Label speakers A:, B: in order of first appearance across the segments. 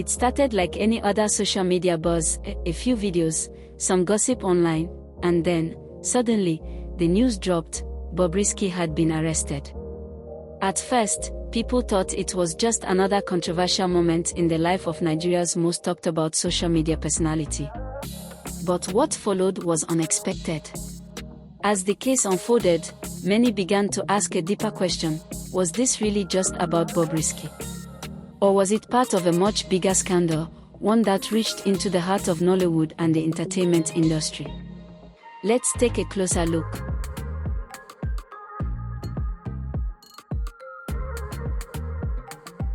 A: It started like any other social media buzz, a few videos, some gossip online, and then, suddenly, the news dropped: Bobrisky had been arrested. At first, people thought it was just another controversial moment in the life of Nigeria's most talked about social media personality. But what followed was unexpected. As the case unfolded, many began to ask a deeper question: was this really just about Bobrisky? Or was it part of a much bigger scandal, one that reached into the heart of Nollywood and the entertainment industry? Let's take a closer look.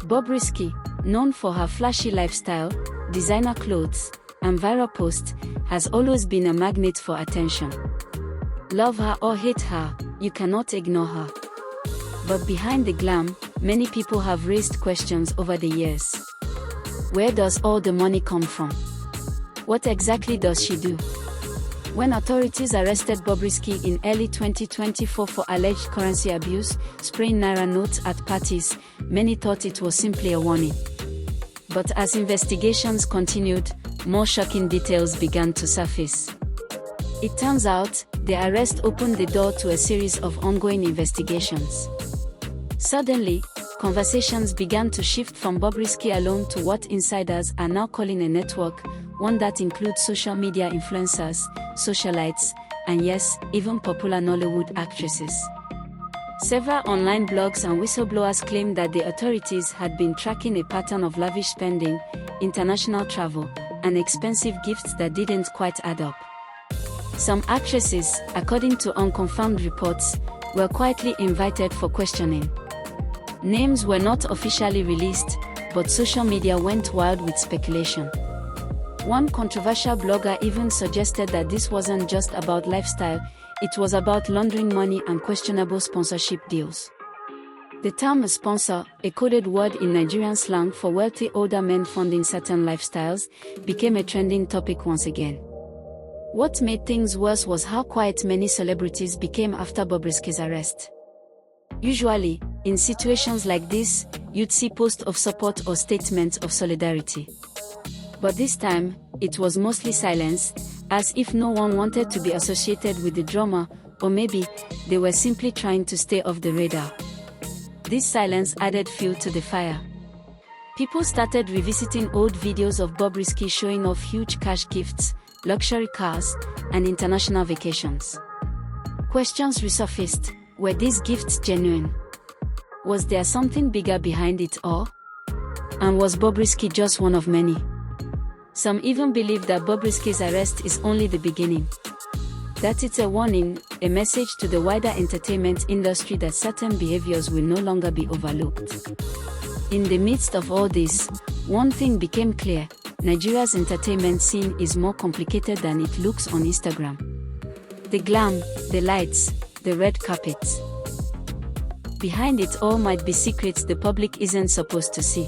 A: Bobrisky, known for her flashy lifestyle, designer clothes, and viral posts, has always been a magnet for attention. Love her or hate her, you cannot ignore her. But behind the glam, many people have raised questions over the years. Where does all the money come from? What exactly does she do? When authorities arrested Bobrisky in early 2024 for alleged currency abuse, spraying naira notes at parties, many thought it was simply a warning. But as investigations continued, more shocking details began to surface. It turns out, the arrest opened the door to a series of ongoing investigations. Suddenly, conversations began to shift from Bobrisky alone to what insiders are now calling a network, one that includes social media influencers, socialites, and yes, even popular Nollywood actresses. Several online blogs and whistleblowers claimed that the authorities had been tracking a pattern of lavish spending, international travel, and expensive gifts that didn't quite add up. Some actresses, according to unconfirmed reports, were quietly invited for questioning. Names were not officially released, but social media went wild with speculation. One controversial blogger even suggested that this wasn't just about lifestyle, it was about laundering money and questionable sponsorship deals. The term a sponsor, a coded word in Nigerian slang for wealthy older men funding certain lifestyles, became a trending topic once again. What made things worse was how quiet many celebrities became after Bobrisky's arrest. Usually, in situations like this, you'd see posts of support or statements of solidarity. But this time, it was mostly silence, as if no one wanted to be associated with the drama, or maybe, they were simply trying to stay off the radar. This silence added fuel to the fire. People started revisiting old videos of Bobrisky showing off huge cash gifts, luxury cars, and international vacations. Questions resurfaced: were these gifts genuine? Was there something bigger behind it all? And was Bobrisky just one of many? Some even believe that Bobrisky's arrest is only the beginning. That it's a warning, a message to the wider entertainment industry that certain behaviors will no longer be overlooked. In the midst of all this, one thing became clear: Nigeria's entertainment scene is more complicated than it looks on Instagram. The glam, the lights, the red carpets. Behind it all might be secrets the public isn't supposed to see.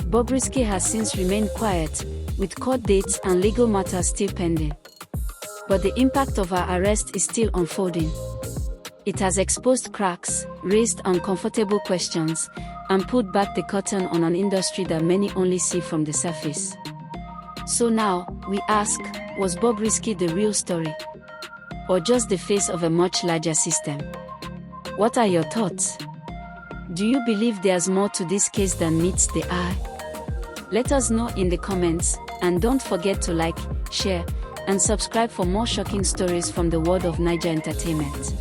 A: Bobrisky has since remained quiet, with court dates and legal matters still pending. But the impact of her arrest is still unfolding. It has exposed cracks, raised uncomfortable questions, and pulled back the curtain on an industry that many only see from the surface. So now, we ask, was Bobrisky the real story? Or just the face of a much larger system? What are your thoughts? Do you believe there's more to this case than meets the eye? Let us know in the comments, and don't forget to like, share, and subscribe for more shocking stories from the world of Naija entertainment.